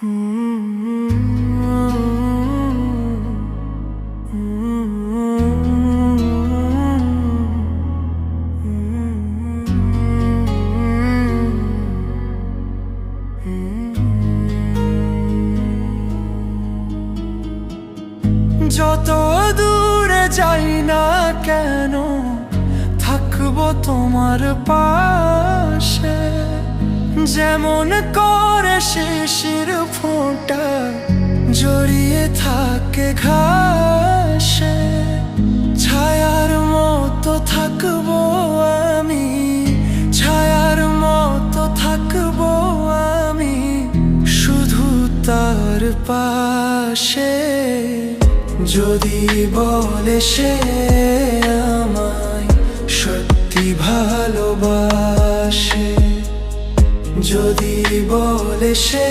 যত দূরে যাই না কেন থাকবো তোমার পাশে, যেমন করে শিশির ফোঁটা জড়িয়ে থাকে ঘাসে। ছায়ার মতো থাকবো আমি, ছায়ার মতো থাকবো আমি শুধু তার পাশে। যদি বলে সে আমায় সত্যি ভালোবাসে, যদি বলে সে